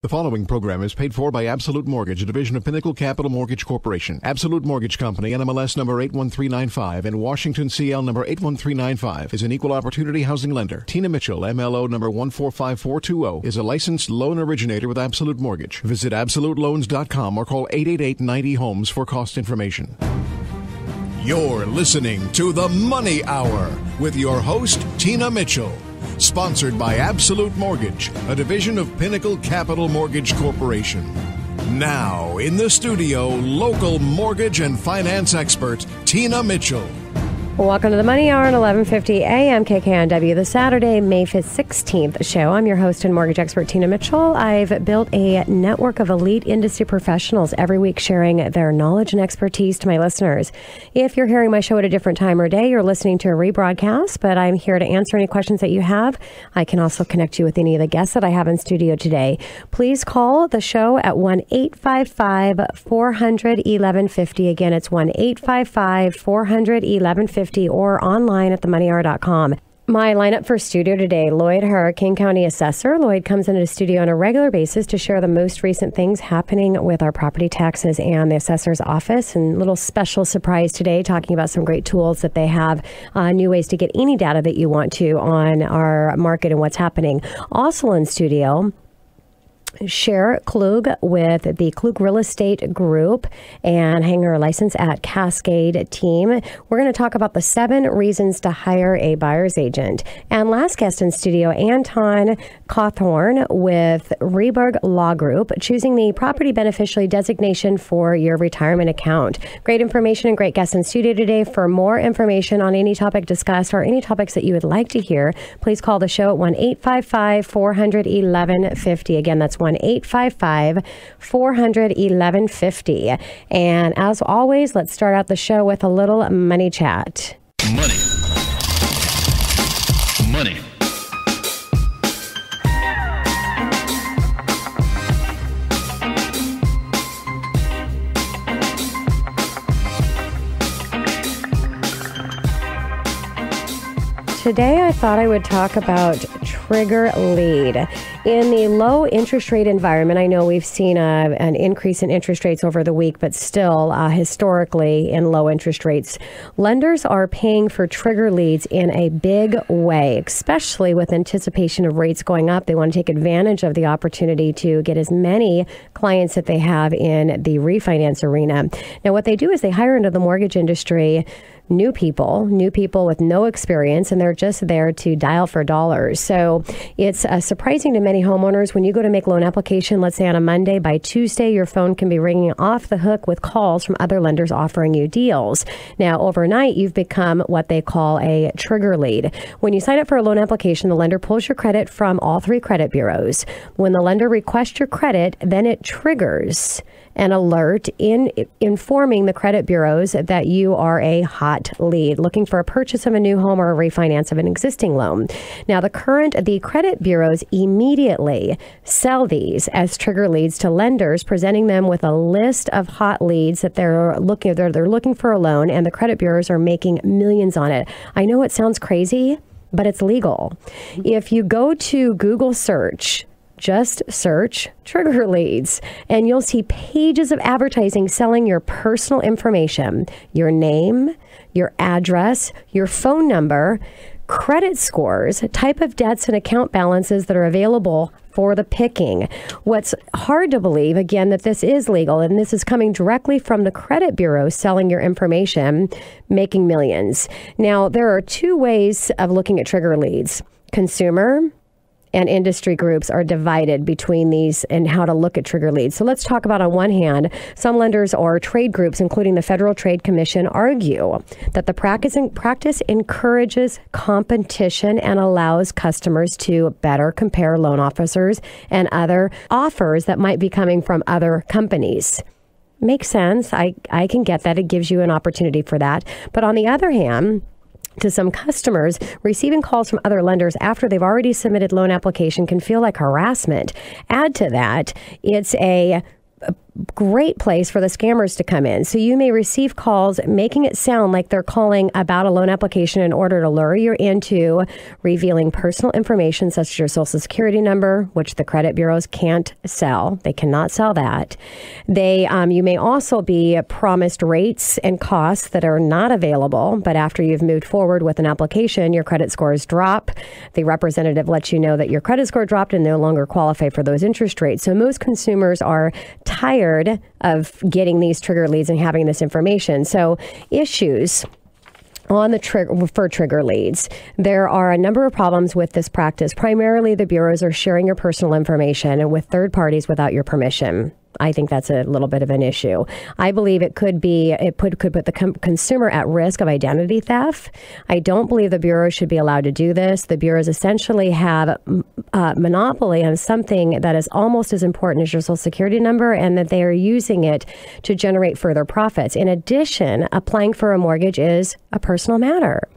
The following program is paid for by Absolute Mortgage, a division of Pinnacle Capital Mortgage Corporation. Absolute Mortgage Company, NMLS number 81395 and Washington CL number 81395 is an equal opportunity housing lender. Tina Mitchell, MLO number 145420, is a licensed loan originator with Absolute Mortgage. Visit AbsoluteLoans.com or call 888-90-HOMES for cost information. You're listening to The Money Hour with your host, Tina Mitchell. Sponsored by Absolute Mortgage, a division of Pinnacle Capital Mortgage Corporation. Now, in the studio, local mortgage and finance expert, Tina Mitchell. Welcome to the Money Hour at 11:50 a.m. KKNW, the Saturday, May 16th show. I'm your host and mortgage expert, Tina Mitchell. I've built a network of elite industry professionals every week sharing their knowledge and expertise to my listeners. If you're hearing my show at a different time or day, you're listening to a rebroadcast, but I'm here to answer any questions that you have. I can also connect you with any of the guests that I have in studio today. Please call the show at 1-855-400-1150. Again, it's 1-855-400-1150. Or online at themoneyhour.com. My lineup for studio today, Lloyd Hara, King County Assessor. Lloyd comes into the studio on a regular basis to share the most recent things happening with our property taxes and the assessor's office. And a little special surprise today, talking about some great tools that they have, new ways to get any data that you want to on our market and what's happening. Also in studio, Cher Klug with the Klug Real Estate Group and hangar license at Cascade Team. We're going to talk about the 7 reasons to hire a buyer's agent. And last guest in studio, Anton Cauthorn with Rehberg Law Group, choosing the property beneficiary designation for your retirement account. Great information and great guests in studio today. For more information on any topic discussed or any topics that you would like to hear, please call the show at 1-855-400-1150. Again, that's 1-855-400-1150. And as always, let's start out the show with a little money chat. Money. Today, I thought I would talk about trigger lead. In the low interest rate environment, I know we've seen an increase in interest rates over the week, but still historically in low interest rates, lenders are paying for trigger leads in a big way, especially with anticipation of rates going up. They want to take advantage of the opportunity to get as many clients that they have in the refinance arena. Now, what they do is they hire into the mortgage industry new people with no experience, and they're just there to dial for dollars. So it's surprising to many homeowners when you go to make loan application, let's say on a Monday, by Tuesday, your phone can be ringing off the hook with calls from other lenders offering you deals. Now, overnight, you've become what they call a trigger lead. When you sign up for a loan application, the lender pulls your credit from all 3 credit bureaus. When the lender requests your credit, then it triggers an alert informing the credit bureaus that you are a hot lead looking for a purchase of a new home or a refinance of an existing loan. Now, the credit bureaus immediately sell these as trigger leads to lenders, presenting them with a list of hot leads that they're looking for a loan, and the credit bureaus are making millions on it. I know it sounds crazy, but it's legal. If you go to Google search, just search trigger leads, and you'll see pages of advertising selling your personal information, your name, your address, your phone number, credit scores, type of debts and account balances that are available for the picking. What's hard to believe, again, that this is legal, and this is coming directly from the credit bureau selling your information, making millions. Now, there are 2 ways of looking at trigger leads. Consumer and industry groups are divided between these and how to look at trigger leads. So let's talk about, on one hand, some lenders or trade groups, including the Federal Trade Commission, argue that the practice encourages competition and allows customers to better compare loan officers and other offers that might be coming from other companies. Makes sense. I can get that. It gives you an opportunity for that. But on the other hand, to some customers, receiving calls from other lenders after they've already submitted loan application can feel like harassment. Add to that, it's a great place for the scammers to come in. So you may receive calls making it sound like they're calling about a loan application in order to lure you into revealing personal information such as your social security number, which the credit bureaus can't sell. They cannot sell that. You may also be promised rates and costs that are not available, but after you've moved forward with an application, your credit scores drop. The representative lets you know that your credit score dropped and no longer qualify for those interest rates. So most consumers are tired of getting these trigger leads and having this information. So issues on the trigger leads. There are a number of problems with this practice. Primarily, the bureaus are sharing your personal information with third parties without your permission. I think that's a little bit of an issue. I believe it could put the consumer at risk of identity theft. I don't believe the bureau should be allowed to do this. The bureaus essentially have monopoly on something that is almost as important as your social security number, and that they are using it to generate further profits. In addition, applying for a mortgage is a personal matter.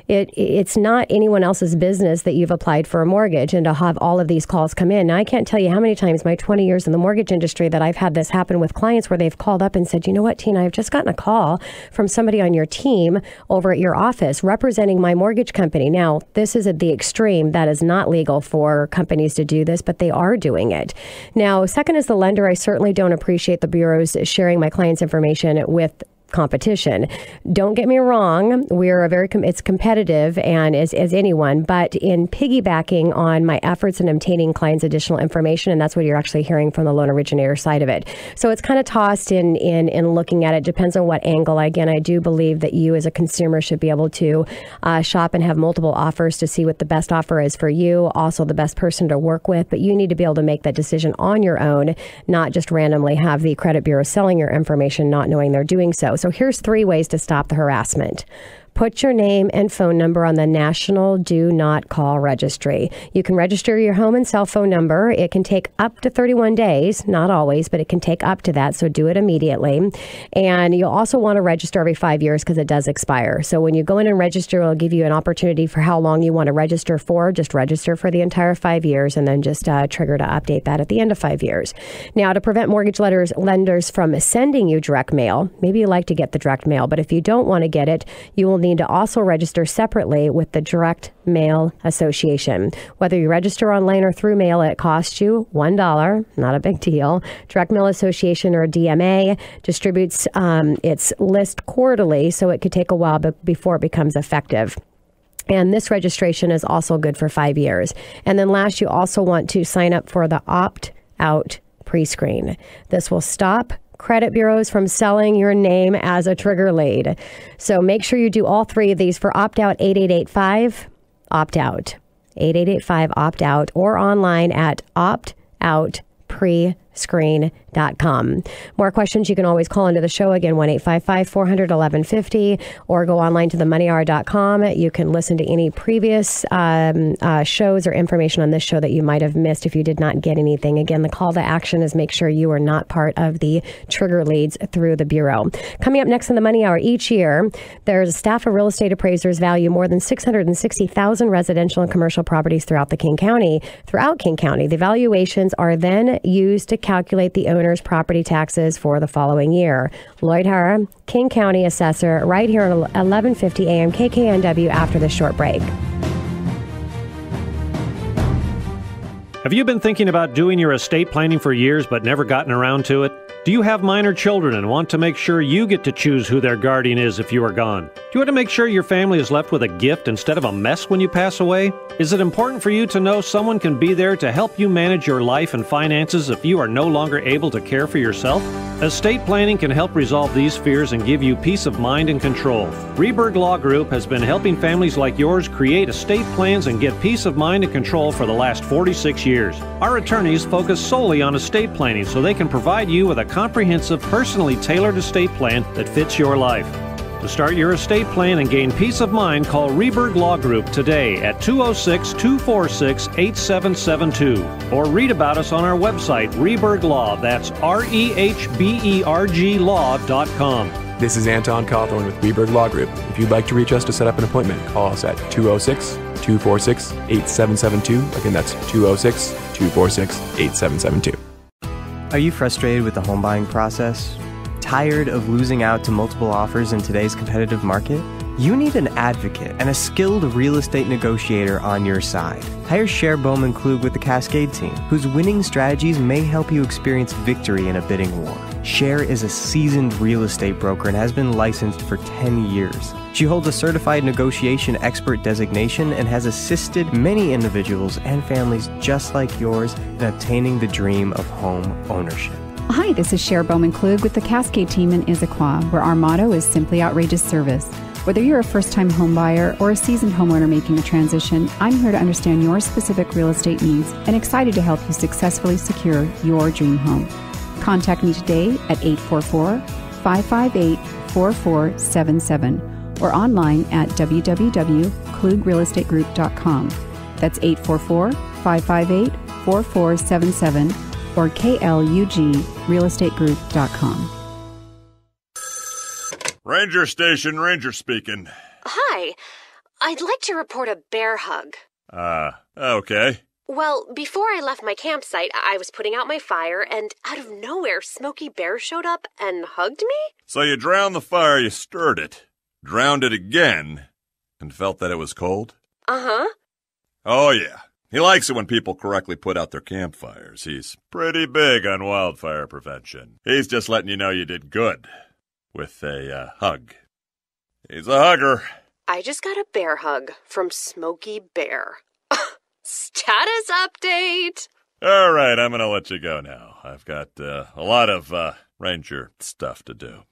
It's not anyone else's business that you've applied for a mortgage, and to have all of these calls come in. Now, I can't tell you how many times my 20 years in the mortgage industry that I've had this happen with clients where they've called up and said, you know what, Tina, I've just gotten a call from somebody on your team over at your office representing my mortgage company. Now, this is at the extreme. That is not legal for companies to do this, but they are doing it. Now, second, as the lender, I certainly don't appreciate the bureaus sharing my clients' information with competition. Don't get me wrong, it's competitive and as anyone, but in piggybacking on my efforts in obtaining clients additional information, and that's what you're actually hearing from the loan originator side of it. So it's kind of tossed in looking at it. Depends on what angle. Again, I do believe that you as a consumer should be able to shop and have multiple offers to see what the best offer is for you, also the best person to work with, but you need to be able to make that decision on your own, not just randomly have the credit bureau selling your information, not knowing they're doing so. So here's 3 ways to stop the harassment. Put your name and phone number on the National Do Not Call Registry. You can register your home and cell phone number. It can take up to 31 days, not always, but it can take up to that, so do it immediately. And you'll also want to register every 5 years because it does expire. So when you go in and register, it'll give you an opportunity for how long you want to register for. Just register for the entire 5 years and then just trigger to update that at the end of 5 years. Now, to prevent mortgage lenders from sending you direct mail, maybe you like to get the direct mail, but if you don't want to get it, you will need to also register separately with the Direct Mail Association. Whether you register online or through mail, it costs you $1, not a big deal. Direct Mail Association, or DMA, distributes its list quarterly, so it could take a while before it becomes effective. And this registration is also good for 5 years. And then last, you also want to sign up for the opt-out pre-screen. This will stop credit bureaus from selling your name as a trigger lead. So make sure you do all 3 of these. For opt-out, 8885 opt-out. 8885 opt-out, or online at optoutprescreen.com. More questions, you can always call into the show. Again, 1-855-400-1150, or go online to themoneyhour.com. You can listen to any previous shows or information on this show that you might have missed if you did not get anything. Again, the call to action is make sure you are not part of the trigger leads through the Bureau. Coming up next in the Money Hour, each year, there's a staff of real estate appraisers value more than 660,000 residential and commercial properties throughout King County. The valuations are then used to calculate the owner's property taxes for the following year. Lloyd Hara, King County Assessor, right here on 1150 AM KKNW after this short break. Have you been thinking about doing your estate planning for years but never gotten around to it? Do you have minor children and want to make sure you get to choose who their guardian is if you are gone? Do you want to make sure your family is left with a gift instead of a mess when you pass away? Is it important for you to know someone can be there to help you manage your life and finances if you are no longer able to care for yourself? Estate planning can help resolve these fears and give you peace of mind and control. Rehberg Law Group has been helping families like yours create estate plans and get peace of mind and control for the last 46 years. Our attorneys focus solely on estate planning so they can provide you with a comprehensive, personally tailored estate plan that fits your life. To start your estate plan and gain peace of mind, call Rehberg Law Group today at 206-246-8772, or read about us on our website, Rehberg Law. That's REHBERG Law.com. This is Anton Cauthorn with Rehberg Law Group. If you'd like to reach us to set up an appointment, call us at 206-246-8772. Again, that's 206-246-8772. Are you frustrated with the home buying process? Tired of losing out to multiple offers in today's competitive market? You need an advocate and a skilled real estate negotiator on your side. Hire Cher Bowman Klug with the Cascade team, whose winning strategies may help you experience victory in a bidding war. Cher is a seasoned real estate broker and has been licensed for 10 years. She holds a certified negotiation expert designation and has assisted many individuals and families just like yours in obtaining the dream of home ownership. Hi, this is Cher Bowman Klug with the Cascade team in Issaquah, where our motto is simply outrageous service. Whether you're a first-time home buyer or a seasoned homeowner making a transition, I'm here to understand your specific real estate needs and excited to help you successfully secure your dream home. Contact me today at 844-558-4477 or online at www.klugrealestategroup.com. That's 844-558-4477 or klugrealestategroup.com. Ranger Station, Ranger speaking. Hi. I'd like to report a bear hug. Okay. Well, before I left my campsite, I was putting out my fire, and out of nowhere, Smokey Bear showed up and hugged me? So you drowned the fire, you stirred it, drowned it again, and felt that it was cold? Uh-huh. Oh, yeah. He likes it when people correctly put out their campfires. He's pretty big on wildfire prevention. He's just letting you know you did good. With a hug. He's a hugger. I just got a bear hug from Smokey Bear. Status update! All right, I'm going to let you go now. I've got a lot of ranger stuff to do.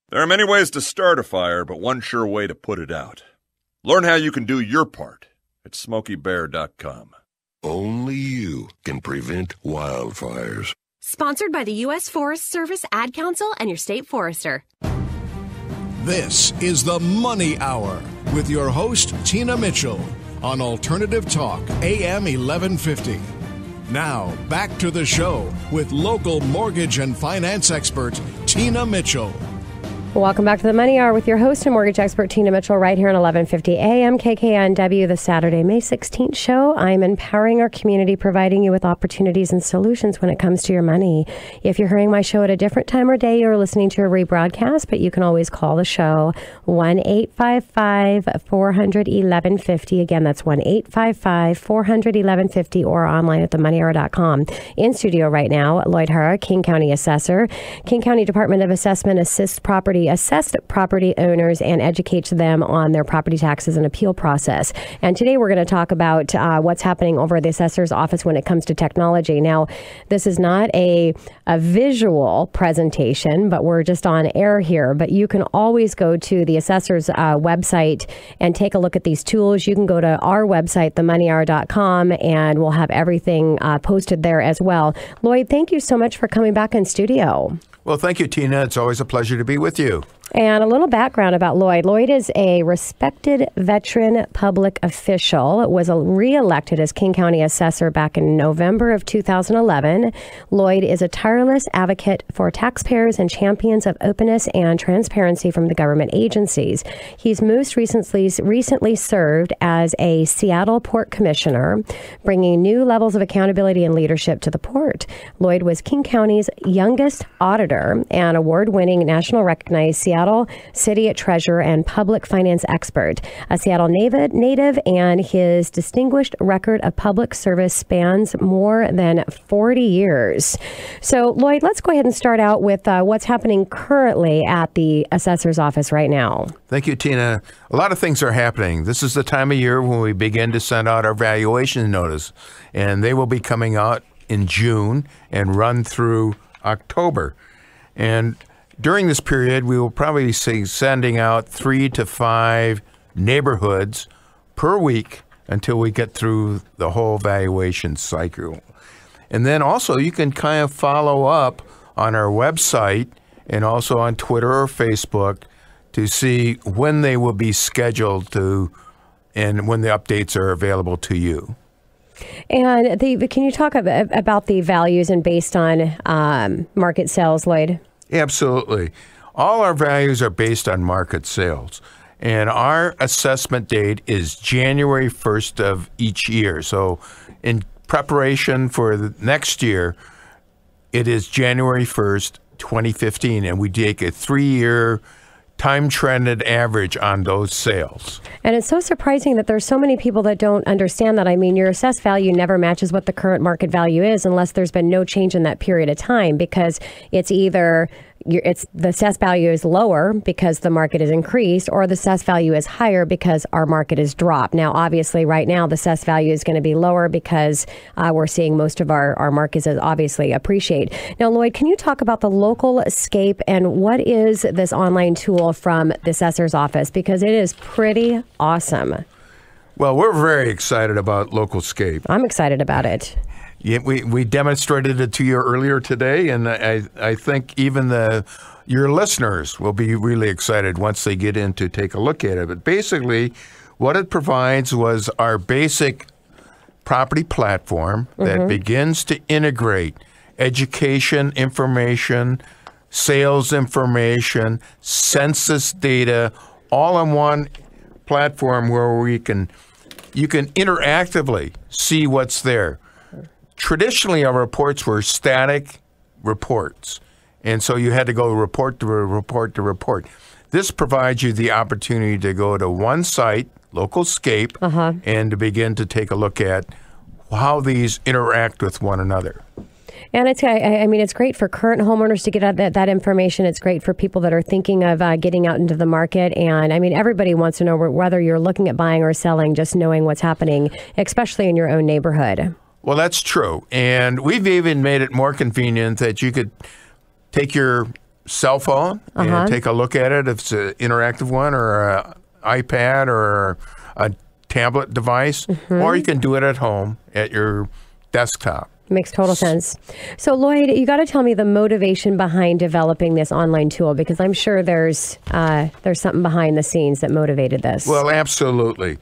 There are many ways to start a fire, but one sure way to put it out. Learn how you can do your part at SmokeyBear.com. Only you can prevent wildfires. Sponsored by the U.S. Forest Service, Ad Council, and your state forester. This is the Money Hour with your host, Tina Mitchell, on Alternative Talk, AM 1150. Now, back to the show with local mortgage and finance expert, Tina Mitchell. Welcome back to the Money Hour with your host and mortgage expert, Tina Mitchell, right here on 1150 AM KKNW, the Saturday, May 16th show. I'm empowering our community, providing you with opportunities and solutions when it comes to your money. If you're hearing my show at a different time or day, you're listening to a rebroadcast, but you can always call the show 1-855-400-1150. Again, that's 1-855-400-1150 or online at themoneyhour.com. In studio right now, Lloyd Hara, King County Assessor. King County Department of Assessment assists assessed property owners and educates them on their property taxes and appeal process. And today we're going to talk about what's happening over at the assessor's office when it comes to technology. Now, this is not a visual presentation, but we're just on air here. But you can always go to the assessor's website and take a look at these tools. You can go to our website, themoneyhour.com, and we'll have everything posted there as well. Lloyd, thank you so much for coming back in studio. Well, thank you, Tina. It's always a pleasure to be with you. And a little background about Lloyd. Lloyd is a respected veteran public official, was re-elected as King County Assessor back in November of 2011. Lloyd is a tireless advocate for taxpayers and champions of openness and transparency from the government agencies. He's most recently served as a Seattle Port Commissioner, bringing new levels of accountability and leadership to the port. Lloyd was King County's youngest auditor and award-winning national recognized Seattle City Treasurer and public finance expert, a Seattle native, and his distinguished record of public service spans more than 40 years. So, Lloyd, let's go ahead and start out with what's happening currently at the assessor's office right now. Thank you, Tina. A lot of things are happening. This is the time of year when we begin to send out our valuation notice, and they will be coming out in June and run through October. And during this period, we will probably be sending out 3 to 5 neighborhoods per week until we get through the whole valuation cycle. And then also you can kind of follow up on our website and also on Twitter or Facebook to see when they will be scheduled to and when the updates are available to you. And can you talk about the values and based on market sales, Lloyd? Absolutely. All our values are based on market sales. And our assessment date is January 1st of each year. So in preparation for the next year, it is January 1st, 2015, and we take a 3-year time-trended average on those sales. And it's so surprising that there's so many people that don't understand that. I mean, your assessed value never matches what the current market value is unless there's been no change in that period of time, because it's either the assessed value is lower because the market has increased, or the assessed value is higher because our market has dropped. Now, obviously, right now, the assessed value is going to be lower because we're seeing most of our markets obviously appreciate. Now, Lloyd, can you talk about the local escape and what is this online tool from the assessor's office? Because it is pretty awesome. Well, we're very excited about LocalScape. I'm excited about it. Yeah, we demonstrated it to you earlier today, and I think even your listeners will be really excited once they get in to take a look at it. But basically, what it provides was our basic property platform that begins to integrate education information, sales information, census data, all in one platform where you can interactively see what's there. Traditionally, our reports were static reports, and so you had to go report to report to report. This provides you the opportunity to go to one site, LocalScape, and to begin to take a look at how these interact with one another. And it's great for current homeowners to get that information. It's great for people that are thinking of getting out into the market. And I mean, everybody wants to know whether you're looking at buying or selling, just knowing what's happening, especially in your own neighborhood. Well, that's true. And we've even made it more convenient that you could take your cell phone and take a look at it if it's an interactive one or an iPad or a tablet device, or you can do it at home at your desktop. Makes total sense. So, Lloyd, you got to tell me the motivation behind developing this online tool, because I'm sure there's something behind the scenes that motivated this. Well, absolutely.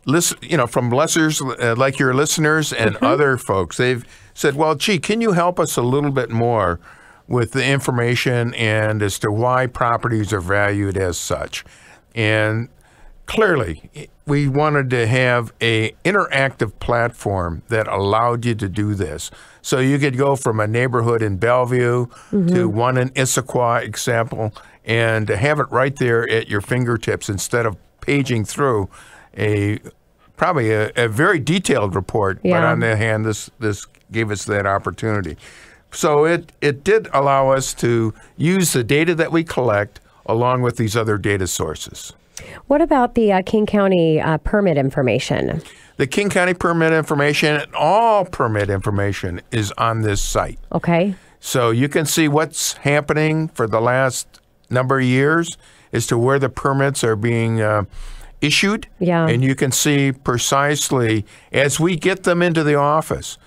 Listen, from listeners like your listeners and other folks, they've said, well, gee, can you help us a little bit more with the information and as to why properties are valued as such? And clearly, we wanted to have a interactive platform that allowed you to do this. So you could go from a neighborhood in Bellevue to one in Issaquah, example, and to have it right there at your fingertips instead of paging through probably a very detailed report, but on the other hand, this gave us that opportunity. So it did allow us to use the data that we collect along with these other data sources. What about the King County permit information? The King County permit information and all permit information is on this site. Okay. So you can see what's happening for the last number of years as to where the permits are being issued. Yeah. And you can see precisely as we get them into the office,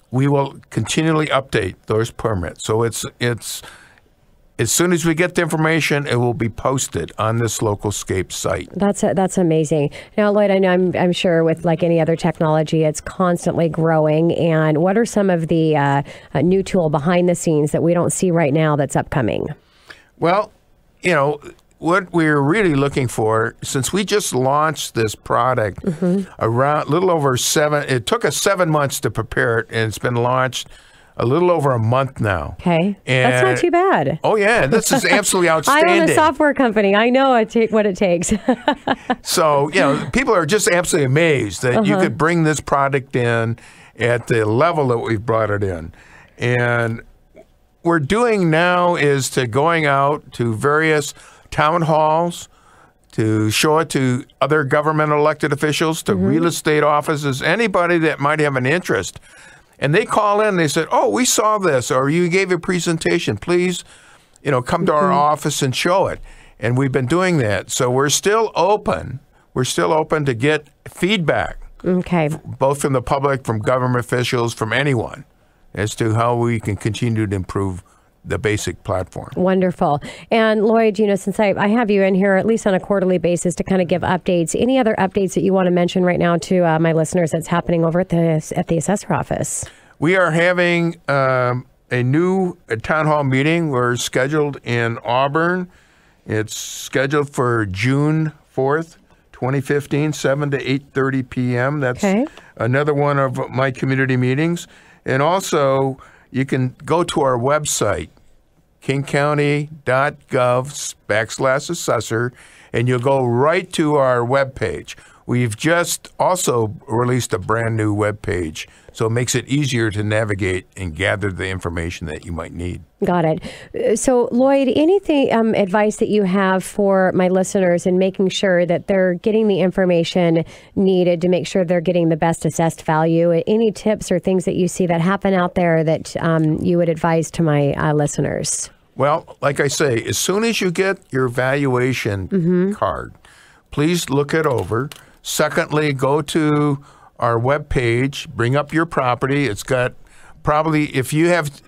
we will continually update those permits. So it's as soon as we get the information, it will be posted on this LocalScape site. That's amazing. Now, Lloyd, I know I'm sure with like any other technology, it's constantly growing. And what are some of the new tool behind the scenes that we don't see right now that's upcoming? Well, what we're really looking for, since we just launched this product around a little over it took us 7 months to prepare it, and it's been launched a little over a month now. Okay. That's not too bad. Oh, yeah. This is absolutely outstanding. I own a software company. I know what it takes. So, people are just absolutely amazed that you could bring this product in at the level that we've brought it in. And we're doing now is to going out to various town halls to show it to other government elected officials, to real estate offices, anybody that might have an interest. And they call in and they said, oh, we saw this, or you gave a presentation. Please, come to our office and show it. And we've been doing that. So we're still open. We're still open to get feedback. Okay. Both from the public, from government officials, from anyone, as to how we can continue to improve the basic platform. Wonderful. And Lloyd, since I have you in here at least on a quarterly basis to kind of give updates, any other updates that you want to mention right now to my listeners that's happening over at the assessor office? We are having a new town hall meeting. We're scheduled in Auburn. It's scheduled for June 4th, 2015, 7 to 8:30 p.m. That's another one of my community meetings. And also, you can go to our website, kingcounty.gov/assessor, and you'll go right to our webpage. We've just also released a brand new webpage, so it makes it easier to navigate and gather the information that you might need. Got it. So, Lloyd, anything advice that you have for my listeners in making sure that they're getting the information needed to make sure they're getting the best assessed value? Any tips or things that you see that happen out there that you would advise to my listeners? Well, like I say, as soon as you get your valuation card, please look it over. Secondly, go to our webpage, bring up your property. It's got probably, if you have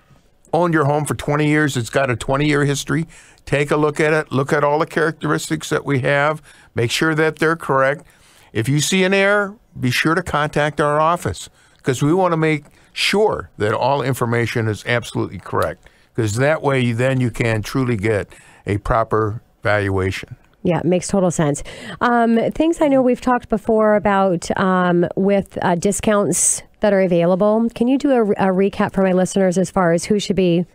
owned your home for 20 years, it's got a 20-year history. Take a look at it. Look at all the characteristics that we have. Make sure that they're correct. If you see an error, be sure to contact our office because we want to make sure that all information is absolutely correct because that way then you can truly get a proper valuation. Yeah, it makes total sense. Things I know we've talked before about with discounts that are available. Can you do a recap for my listeners as far as who should be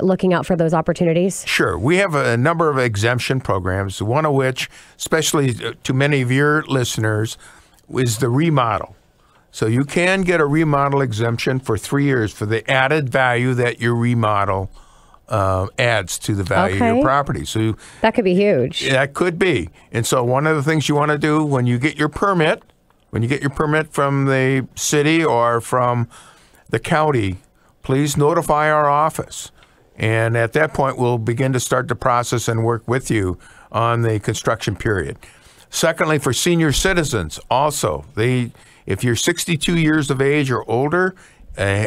looking out for those opportunities? Sure. We have a number of exemption programs, one of which, especially to many of your listeners, is the remodel. So you can get a remodel exemption for 3 years for the added value that your remodel adds to the value of your property. So that could be huge. That could be. And so one of the things you want to do when you get your permit, from the city or from the county, please notify our office. And at that point, we'll begin to start the process and work with you on the construction period. Secondly, for senior citizens, also, if you're 62 years of age or older,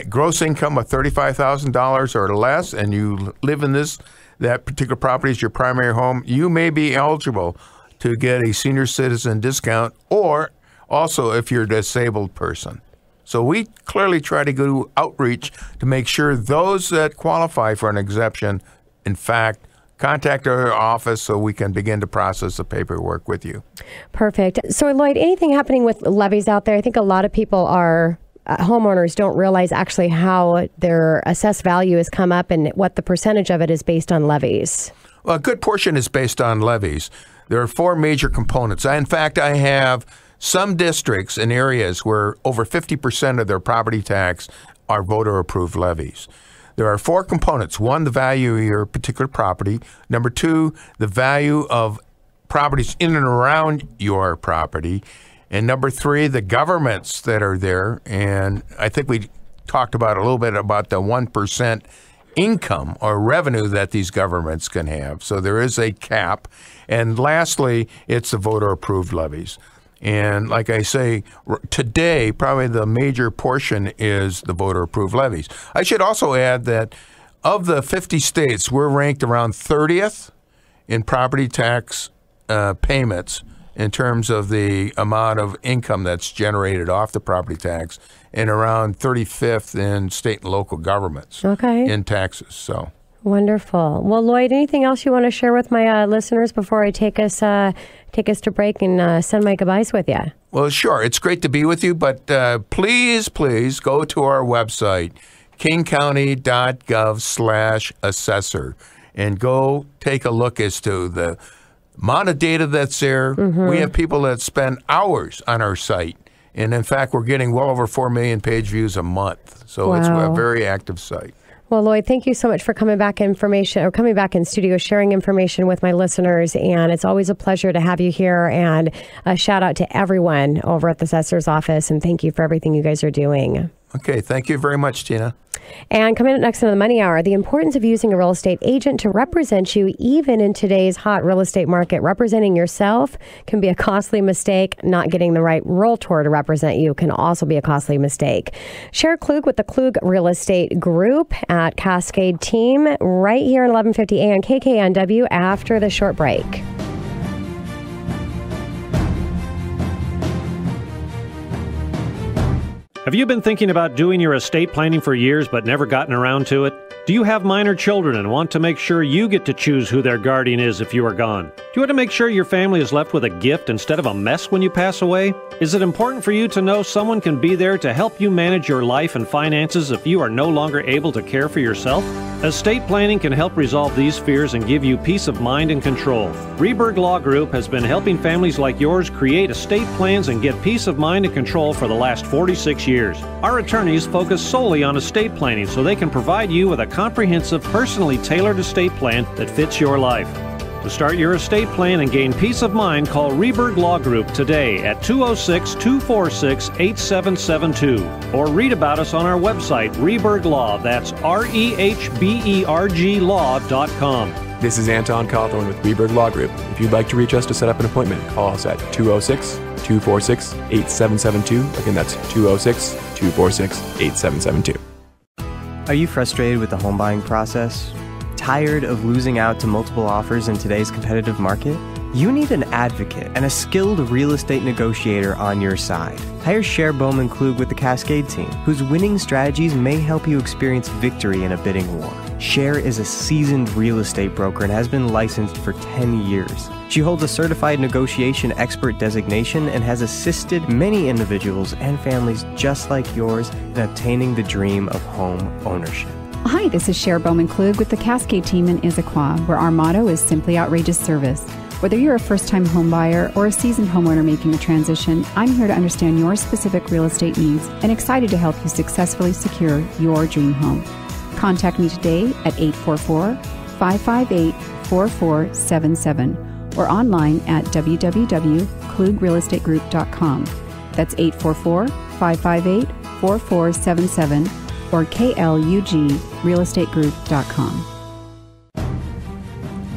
gross income of $35,000 or less, and you live in that particular property is your primary home, you may be eligible to get a senior citizen discount, or also if you're a disabled person. So we clearly try to do outreach to make sure those that qualify for an exemption, in fact, contact our office so we can begin to process the paperwork with you. Perfect. So, Lloyd, anything happening with levies out there? I think a lot of people homeowners don't realize actually how their assessed value has come up and what the percentage of it is based on levies. Well, a good portion is based on levies. There are 4 major components. In fact, I have some districts and areas where over 50% of their property tax are voter-approved levies. There are 4 components. 1, the value of your particular property. Number 2, the value of properties in and around your property. And number 3, the governments that are there. And I think we talked about a little bit about the 1% income or revenue that these governments can have. So there is a cap. And lastly, it's the voter-approved levies. And like I say, today, probably the major portion is the voter-approved levies. I should also add that of the 50 states, we're ranked around 30th in property tax payments in terms of the amount of income that's generated off the property tax, and around 35th in state and local governments in taxes. So wonderful. Well, Lloyd, anything else you want to share with my listeners before I take us to break and send my goodbyes with you? Well, sure. It's great to be with you, but please go to our website, kingcounty.gov/assessor, and go take a look as to the amount of data that's there. We have people that spend hours on our site. And in fact, we're getting well over 4 million page views a month. So It's a very active site. Well, Lloyd, thank you so much for coming back in studio, sharing information with my listeners. And it's always a pleasure to have you here. And a shout out to everyone over at the Assessor's Office. And thank you for everything you guys are doing. Okay. Thank you very much, Tina. And coming up next in the Money Hour, the importance of using a real estate agent to represent you, even in today's hot real estate market. Representing yourself can be a costly mistake. Not getting the right realtor to represent you can also be a costly mistake. Share Klug with the Klug Real Estate Group at Cascade Team right here at 1150 AM KKNW after the short break. Have you been thinking about doing your estate planning for years but never gotten around to it? Do you have minor children and want to make sure you get to choose who their guardian is if you are gone? Do you want to make sure your family is left with a gift instead of a mess when you pass away? Is it important for you to know someone can be there to help you manage your life and finances if you are no longer able to care for yourself? Estate planning can help resolve these fears and give you peace of mind and control. Rehberg Law Group has been helping families like yours create estate plans and get peace of mind and control for the last 46 years. Our attorneys focus solely on estate planning so they can provide you with a comprehensive, personally tailored estate plan that fits your life. To start your estate plan and gain peace of mind, call Rehberg Law Group today at 206-246-8772 or read about us on our website, Rehberg Law. That's REHBERG Law.com. This is Anton Cauthorn with Rehberg Law Group. If you'd like to reach us to set up an appointment, call us at 206-246-8772. Again, that's 206-246-8772. Are you frustrated with the home buying process? Tired of losing out to multiple offers in today's competitive market? You need an advocate and a skilled real estate negotiator on your side. Hire Cher Bowman-Klug with the Cascade team, whose winning strategies may help you experience victory in a bidding war. Cher is a seasoned real estate broker and has been licensed for 10 years. She holds a certified negotiation expert designation and has assisted many individuals and families just like yours in obtaining the dream of home ownership. Hi, this is Cher Bowman-Klug with the Cascade team in Issaquah, where our motto is simply outrageous service. Whether you're a first-time home buyer or a seasoned homeowner making a transition, I'm here to understand your specific real estate needs and excited to help you successfully secure your dream home. Contact me today at 844-558-4477 or online at www.klugrealestategroup.com. That's 844-558-4477 or klugrealestategroup.com.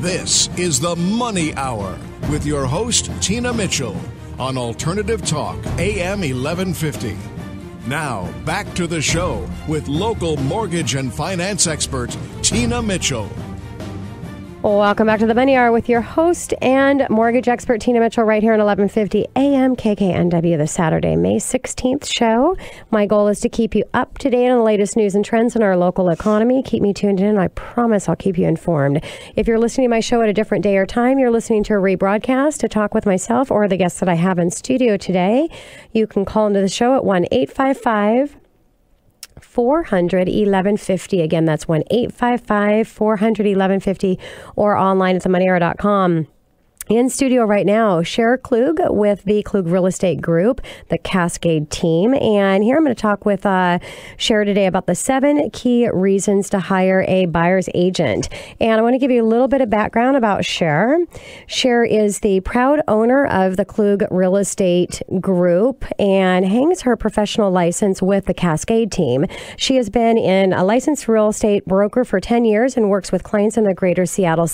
This is the Money Hour with your host, Tina Mitchell, on Alternative Talk, AM 1150. Now, back to the show with local mortgage and finance expert, Tina Mitchell. Welcome back to the Money Hour with your host and mortgage expert, Tina Mitchell, right here on 1150 AM KKNW, the Saturday, May 16th show. My goal is to keep you up to date on the latest news and trends in our local economy. Keep me tuned in. I promise I'll keep you informed. If you're listening to my show at a different day or time, you're listening to a rebroadcast, to talk with myself or the guests that I have in studio today, you can call into the show at 1-855-400-1150. Again, that's 1-855-400-1150 or online at themoneyhour.com. In studio right now, Cher Klug with the Klug Real Estate Group, the Cascade team. And here I'm going to talk with Cher today about the 7 key reasons to hire a buyer's agent. And I want to give you a little bit of background about Cher. Cher is the proud owner of the Klug Real Estate Group and hangs her professional license with the Cascade team. She has been a licensed real estate broker for 10 years and works with clients in the greater Seattle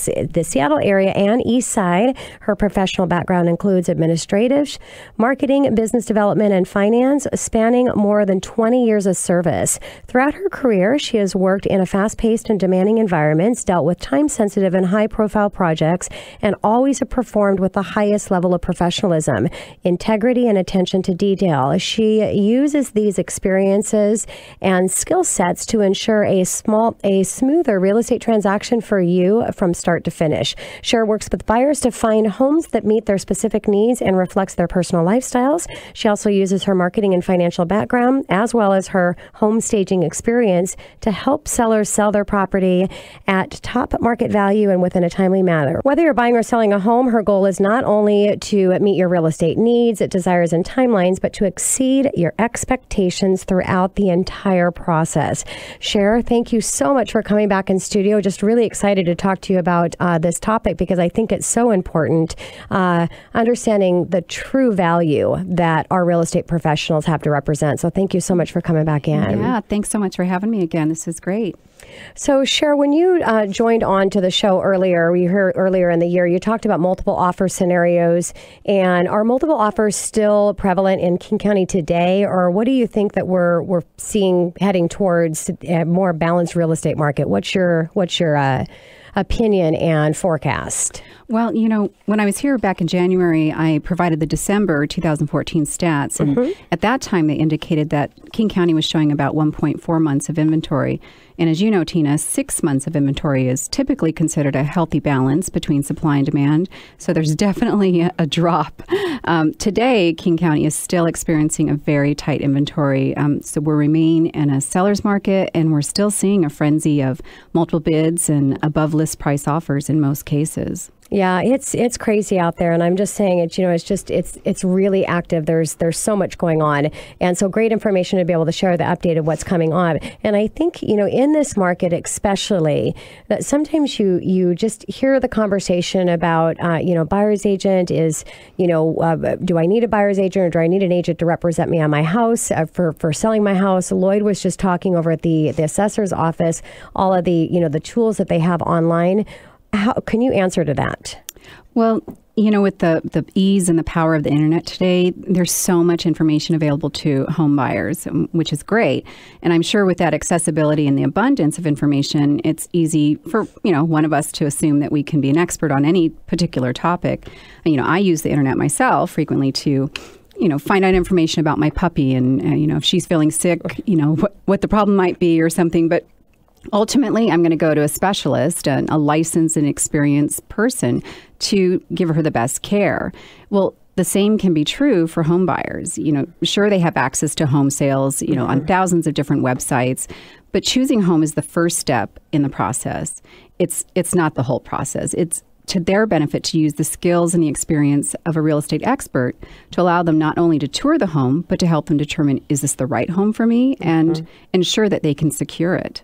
area and East Side. Her professional background includes administrative, marketing, business development, and finance, spanning more than 20 years of service. Throughout her career, she has worked in a fast-paced and demanding environments, dealt with time-sensitive and high-profile projects, and always performed with the highest level of professionalism, integrity, and attention to detail. She uses these experiences and skill sets to ensure a smoother real estate transaction for you from start to finish. Cher works with buyers to find homes that meet their specific needs and reflects their personal lifestyles. She also uses her marketing and financial background as well as her home staging experience to help sellers sell their property at top market value and within a timely manner. Whether you're buying or selling a home, her goal is not only to meet your real estate needs, desires, and timelines, but to exceed your expectations throughout the entire process. Cher, thank you so much for coming back in studio. Just really excited to talk to you about this topic because I think it's so important, understanding the true value that our real estate professionals have to represent. So thank you so much for coming back in. Yeah, thanks so much for having me again. This is great. So, Cher, when you joined on to the show earlier, we heard earlier in the year, you talked about multiple offer scenarios. And are multiple offers still prevalent in King County today? Or what do you think that we're seeing heading towards a more balanced real estate market? What's your opinion and forecast? Well, you know, when I was here back in January, I provided the December 2014 stats. And at that time, they indicated that King County was showing about 1.4 months of inventory. And as you know, Tina, 6 months of inventory is typically considered a healthy balance between supply and demand. So there's definitely a drop. Today, King County is still experiencing a very tight inventory. So we remain in a seller's market, and we're still seeing a frenzy of multiple bids and above list price offers in most cases. Yeah, it's crazy out there, and I'm just saying it's really active. There's so much going on, and so great information to be able to share the update of what's coming on. And I think in this market especially, that sometimes you just hear the conversation about buyer's agent is do I need a buyer's agent or do I need an agent to represent me on my house for selling my house? Lloyd was just talking over at the assessor's office all of the the tools that they have online. How can you answer to that? Well, with the ease and the power of the internet today, there's so much information available to home buyers, which is great. And I'm sure with that accessibility and the abundance of information, it's easy for, one of us to assume that we can be an expert on any particular topic. I use the internet myself frequently to find out information about my puppy and, if she's feeling sick, what the problem might be or something. But ultimately, I'm going to go to a specialist, a licensed and experienced person to give her the best care. Well, the same can be true for home buyers. Sure, they have access to home sales, on thousands of different websites, but choosing home is the first step in the process. It's not the whole process. It's to their benefit to use the skills and the experience of a real estate expert to allow them not only to tour the home, but to help them determine, is this the right home for me, and ensure that they can secure it.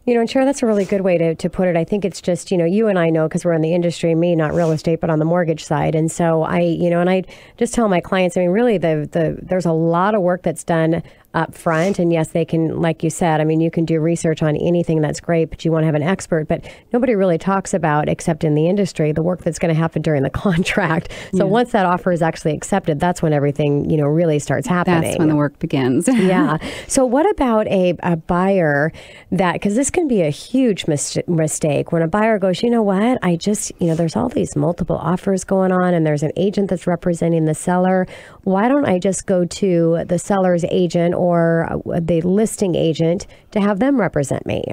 And Sharon, that's a really good way to put it. I think it's just, you and I know, because we're in the industry, me, not real estate, but on the mortgage side. And so I just tell my clients, really there's a lot of work that's done up front. And yes, they can, like you said, you can do research on anything, that's great, but you want to have an expert. But nobody really talks about, except in the industry, the work that's going to happen during the contract. So once that offer is actually accepted, that's when everything, really starts happening. That's when the work begins. Yeah. So what about a buyer because this can be a huge mistake when a buyer goes, what, I just, there's all these multiple offers going on and there's an agent that's representing the seller. Why don't I just go to the seller's agent or the listing agent to have them represent me?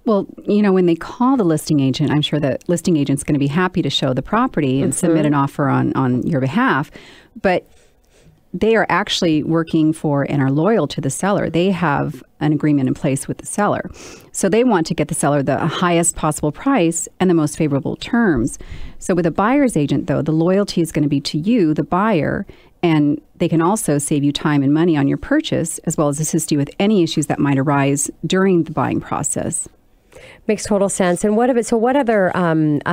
Well, when they call the listing agent, I'm sure the listing agent's going to be happy to show the property and submit an offer on your behalf. But they are actually working for and are loyal to the seller. They have an agreement in place with the seller. So they want to get the seller the highest possible price and the most favorable terms. So with a buyer's agent, though, the loyalty is going to be to you, the buyer, and they can also save you time and money on your purchase, as well as assist you with any issues that might arise during the buying process. Makes total sense. And what other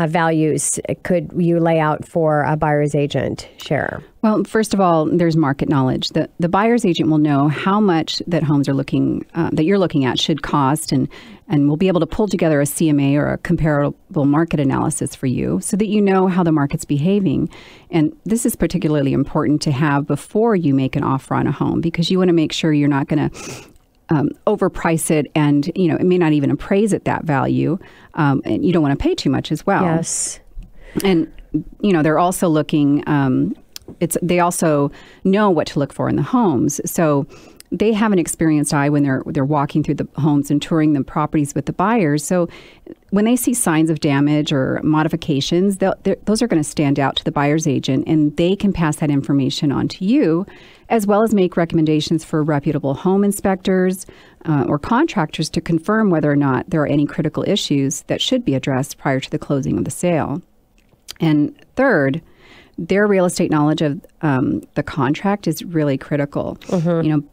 values could you lay out for a buyer's agent, Cher? Well, first of all, there's market knowledge. The buyer's agent will know how much that homes are that you're looking at should cost, and will be able to pull together a CMA or a comparable market analysis for you so that you know how the market's behaving. And this is particularly important to have before you make an offer on a home, because you want to make sure you're not going to overprice it, and it may not even appraise at that value, and you don't want to pay too much as well. Yes, and they're also looking. They also know what to look for in the homes, so they have an experienced eye when they're walking through the homes and touring the properties with the buyers. So when they see signs of damage or modifications, those are going to stand out to the buyer's agent, and they can pass that information on to you, as well as make recommendations for reputable home inspectors or contractors to confirm whether or not there are any critical issues that should be addressed prior to the closing of the sale. And third, their real estate knowledge of the contract is really critical.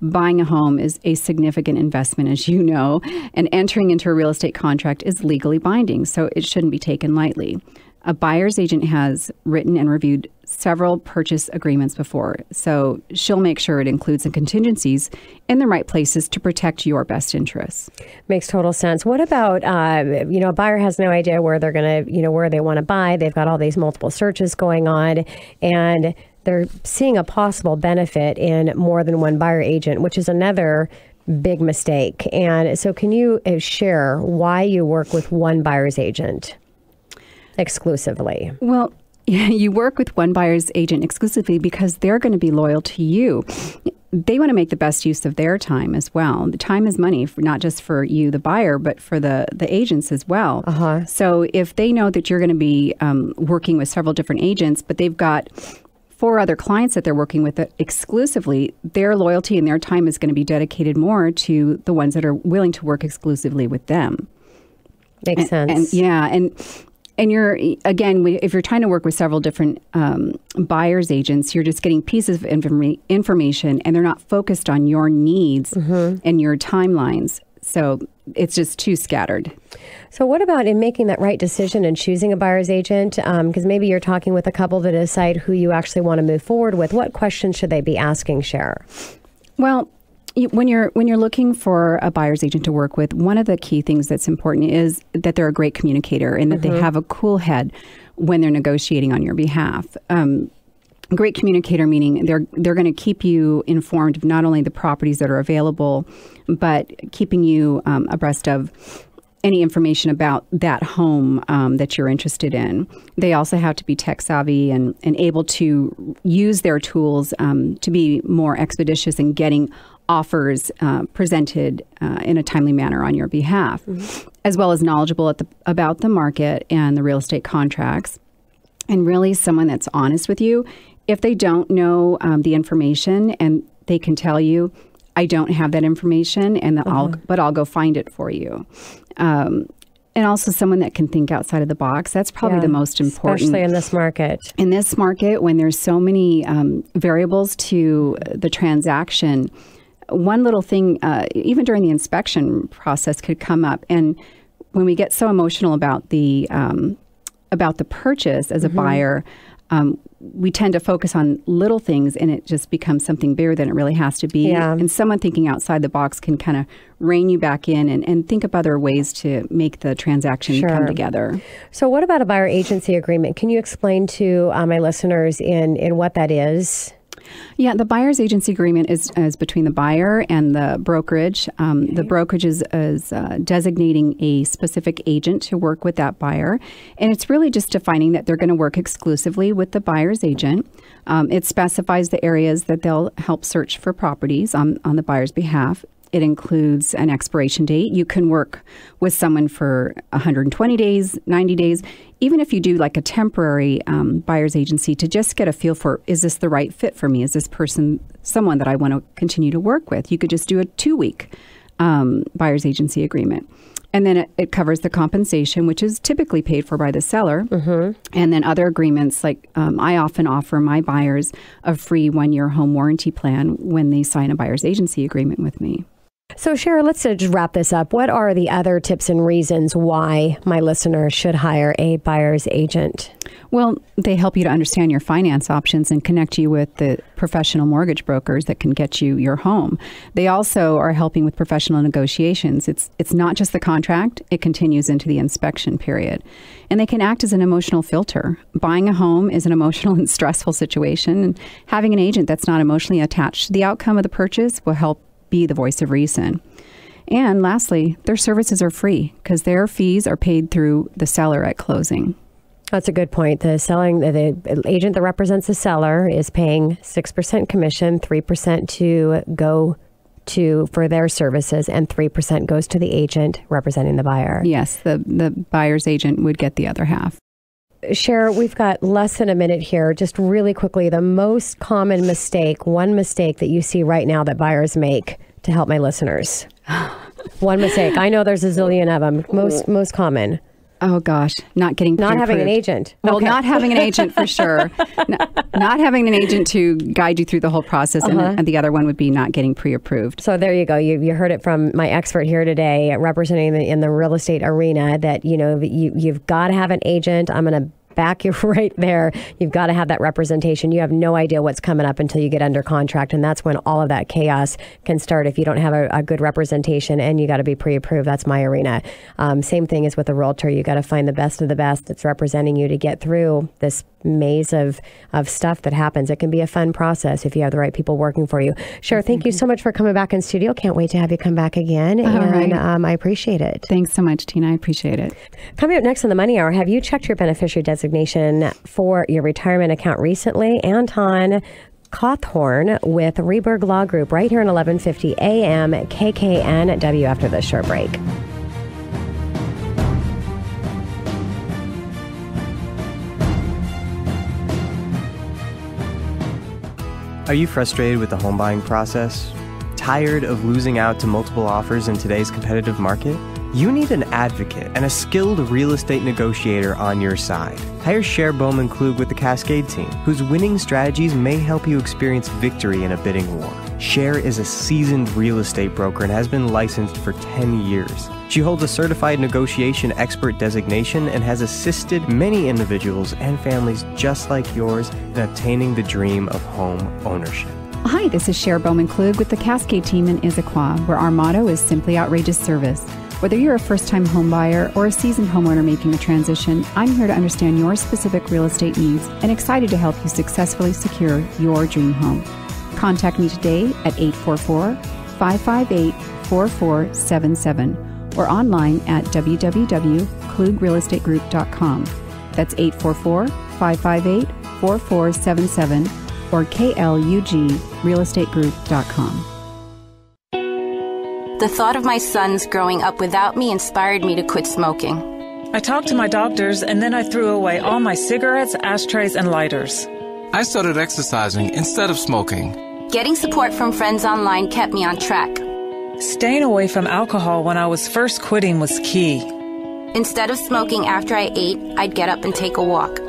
Buying a home is a significant investment, as you know, and entering into a real estate contract is legally binding, so it shouldn't be taken lightly. A buyer's agent has written and reviewed several purchase agreements before, so she'll make sure it includes some contingencies in the right places to protect your best interests. Makes total sense. What about, a buyer has no idea where they're going to, where they want to buy. They've got all these multiple searches going on, and they're seeing a possible benefit in more than one buyer agent, which is another big mistake. And so can you share why you work with one buyer's agent? exclusively? Well, you work with one buyer's agent exclusively because they're going to be loyal to you. They want to make the best use of their time as well. The time is money, not just for you, the buyer, but for the agents as well. So if they know that you're going to be working with several different agents, but they've got 4 other clients that they're working with exclusively, their loyalty and their time is going to be dedicated more to the ones that are willing to work exclusively with them. Makes sense. And you're, again, if you're trying to work with several different buyer's agents, you're just getting pieces of information and they're not focused on your needs and your timelines. So it's just too scattered. So what about in making that right decision and choosing a buyer's agent? Because maybe you're talking with a couple to decide who you actually want to move forward with. What questions should they be asking, Cher? Well, when you're looking for a buyer's agent to work with, one of the key things that's important is that they're a great communicator and that they have a cool head when they're negotiating on your behalf. Great communicator meaning they're going to keep you informed of not only the properties that are available, but keeping you abreast of any information about that home that you're interested in. They also have to be tech savvy and able to use their tools to be more expeditious in getting offers presented in a timely manner on your behalf, as well as knowledgeable about the market and the real estate contracts, and really someone that's honest with you. If they don't know the information and they can tell you, I don't have that information, and I'll go find it for you. And also someone that can think outside of the box. That's probably the most important. Especially in this market. In this market, when there's so many variables to the transaction, one little thing, even during the inspection process, could come up. And when we get so emotional about the purchase as a buyer, we tend to focus on little things, and it just becomes something bigger than it really has to be. And someone thinking outside the box can kind of rein you back in and think of other ways to make the transaction come together. So what about a buyer agency agreement? Can you explain to my listeners in what that is? Yeah, the buyer's agency agreement is between the buyer and the brokerage. The brokerage is designating a specific agent to work with that buyer. And it's really just defining that they're going to work exclusively with the buyer's agent. It specifies the areas that they'll help search for properties on the buyer's behalf. It includes an expiration date. You can work with someone for 120 days, 90 days, even if you do like a temporary buyer's agency to just get a feel for, is this the right fit for me? Is this person someone that I want to continue to work with? You could just do a 2-week buyer's agency agreement. And then it covers the compensation, which is typically paid for by the seller. And then other agreements, like I often offer my buyers a free 1-year home warranty plan when they sign a buyer's agency agreement with me. So, Cher, let's just wrap this up. What are the other tips and reasons why my listener should hire a buyer's agent? Well, they help you to understand your finance options and connect you with the professional mortgage brokers that can get you your home. They also are helping with professional negotiations. It's not just the contract. It continues into the inspection period. And they can act as an emotional filter. Buying a home is an emotional and stressful situation. And having an agent that's not emotionally attached to the outcome of the purchase will help be the voice of reason. And lastly, their services are free because their fees are paid through the seller at closing. That's a good point. The agent that represents the seller is paying 6% commission, 3% to go to for their services, and 3% goes to the agent representing the buyer. Yes, the buyer's agent would get the other half. Cher, we've got less than a minute here. Just really quickly, the most common mistake, one mistake that you see right now that buyers make to help my listeners. One mistake. I know there's a zillion of them. Most common. Oh gosh, not having an agent. Well, not having an agent for sure. Not having an agent to guide you through the whole process, and the other one would be not getting pre-approved. So there you go. You heard it from my expert here today, representing in the real estate arena. That you've got to have an agent. I'm going to back you right there. You've got to have that representation. You have no idea what's coming up until you get under contract, and that's when all of that chaos can start if you don't have a good representation, and you got to be pre-approved. That's my arena. Same thing is with a realtor. You got to find the best of the best that's representing you to get through this maze of stuff that happens. It can be a fun process if you have the right people working for you. Cher, thank you so much for coming back in studio. Can't wait to have you come back again. I appreciate it. Thanks so much, Tina. I appreciate it. Coming up next on the Money Hour, have you checked your beneficiary designation for your retirement account recently? Anton Cauthorn with Rehberg Law Group right here in 1150 AM KKNW after this short break. Are you frustrated with the home buying process? Tired of losing out to multiple offers in today's competitive market? You need an advocate and a skilled real estate negotiator on your side. Hire Cher Bowman-Klug with the Cascade team, whose winning strategies may help you experience victory in a bidding war. Cher is a seasoned real estate broker and has been licensed for 10 years. She holds a certified negotiation expert designation and has assisted many individuals and families just like yours in obtaining the dream of home ownership. Hi, this is Cher Bowman-Klug with the Cascade team in Issaquah, where our motto is simply outrageous service. Whether you're a first-time home buyer or a seasoned homeowner making a transition, I'm here to understand your specific real estate needs and excited to help you successfully secure your dream home. Contact me today at 844-558-4477 or online at www.klugrealestategroup.com. That's 844-558-4477 or klugrealestategroup.com. The thought of my sons growing up without me inspired me to quit smoking. I talked to my doctors, and then I threw away all my cigarettes, ashtrays, and lighters. I started exercising instead of smoking. Getting support from friends online kept me on track. Staying away from alcohol when I was first quitting was key. Instead of smoking after I ate, I'd get up and take a walk.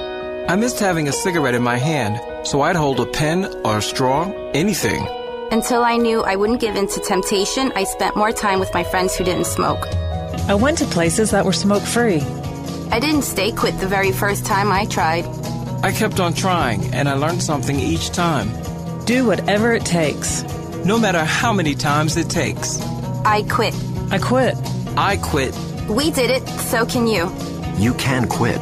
I missed having a cigarette in my hand, so I'd hold a pen or a straw, anything. Until I knew I wouldn't give in to temptation, I spent more time with my friends who didn't smoke. I went to places that were smoke-free. I didn't stay quit the very first time I tried. I kept on trying, and I learned something each time. Do whatever it takes. No matter how many times it takes. I quit. I quit. I quit. We did it, so can you. You can quit.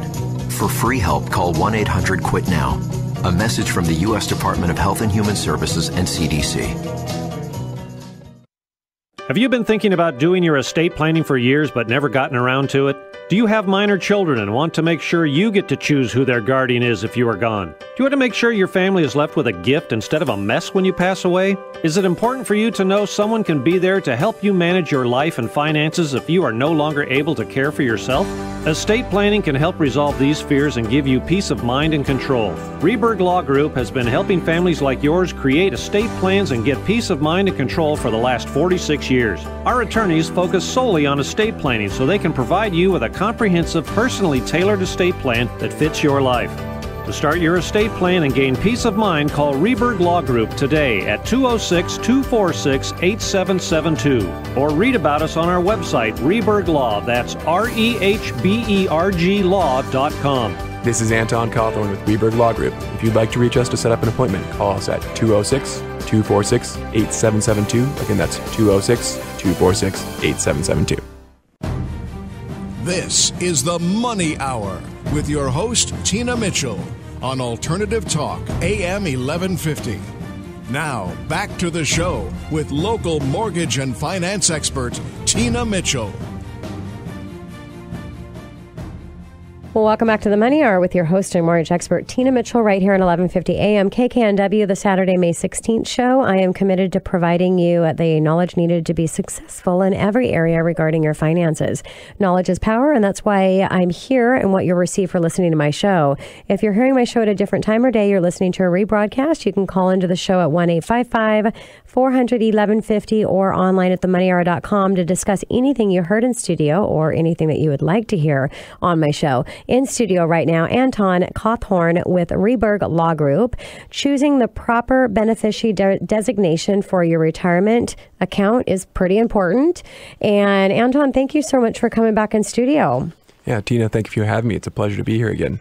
For free help, call 1-800-QUIT-NOW. A message from the U.S. Department of Health and Human Services and CDC. Have you been thinking about doing your estate planning for years but never gotten around to it? Do you have minor children and want to make sure you get to choose who their guardian is if you are gone? Do you want to make sure your family is left with a gift instead of a mess when you pass away? Is it important for you to know someone can be there to help you manage your life and finances if you are no longer able to care for yourself? Estate planning can help resolve these fears and give you peace of mind and control. Rehberg Law Group has been helping families like yours create estate plans and get peace of mind and control for the last 46 years. Our attorneys focus solely on estate planning so they can provide you with a comprehensive, personally tailored estate plan that fits your life. To start your estate plan and gain peace of mind, call Rehberg Law Group today at 206-246-8772 or read about us on our website, Rehberg Law. That's REHBERG Law.com. This is Anton Cauthorn with Rehberg Law Group. If you'd like to reach us to set up an appointment, call us at 206-246-8772. Again, that's 206-246-8772. This is the Money Hour with your host, Tina Mitchell, on Alternative Talk, AM 1150. Now, back to the show with local mortgage and finance expert, Tina Mitchell. Well, welcome back to the Money Hour with your host and mortgage expert, Tina Mitchell, right here on 1150 AM KKNW, the Saturday, May 16th show. I am committed to providing you the knowledge needed to be successful in every area regarding your finances. Knowledge is power, and that's why I'm here and what you'll receive for listening to my show. If you're hearing my show at a different time or day, you're listening to a rebroadcast, you can call into the show at 1-855-400-1150 or online at themoneyhour.com to discuss anything you heard in studio or anything that you would like to hear on my show. In studio right now, Anton Cauthorn with Rehberg Law Group. Choosing the proper beneficiary designation for your retirement account is pretty important. And Anton, thank you so much for coming back in studio. Yeah, Tina, thank you for having me. It's a pleasure to be here again.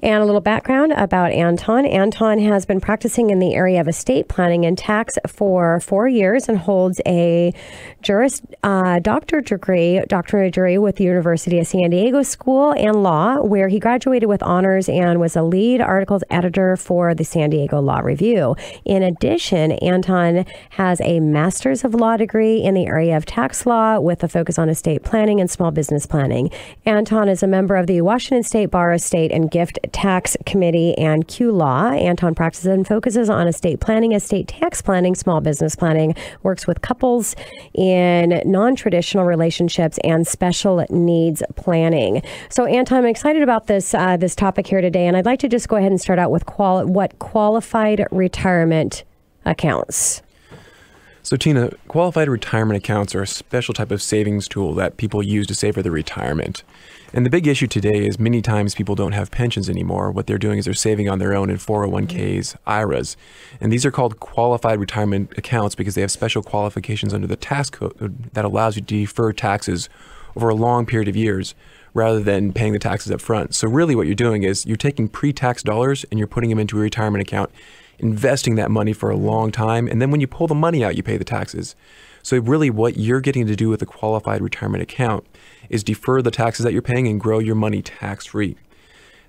And a little background about Anton. Anton has been practicing in the area of estate planning and tax for 4 years and holds a doctorate degree with the University of San Diego School and Law, where he graduated with honors and was a lead articles editor for the San Diego Law Review. In addition, Anton has a Master's of Law degree in the area of tax law with a focus on estate planning and small business planning. Anton is a member of the Washington State Bar Estate and Gift Tax Committee and Q Law. Anton practices and focuses on estate planning, estate tax planning, small business planning, works with couples in non-traditional relationships and special needs planning. So, Anton, I'm excited about this topic here today, and I'd like to just go ahead and start out with what qualified retirement accounts. So, Tina, qualified retirement accounts are a special type of savings tool that people use to save for their retirement. And the big issue today is many times people don't have pensions anymore. What they're doing is they're saving on their own in 401ks, IRAs. And these are called qualified retirement accounts because they have special qualifications under the tax code that allows you to defer taxes over a long period of years rather than paying the taxes up front. So really what you're doing is you're taking pre-tax dollars and you're putting them into a retirement account, investing that money for a long time. And then when you pull the money out, you pay the taxes. So really what you're getting to do with a qualified retirement account is defer the taxes that you're paying and grow your money tax-free.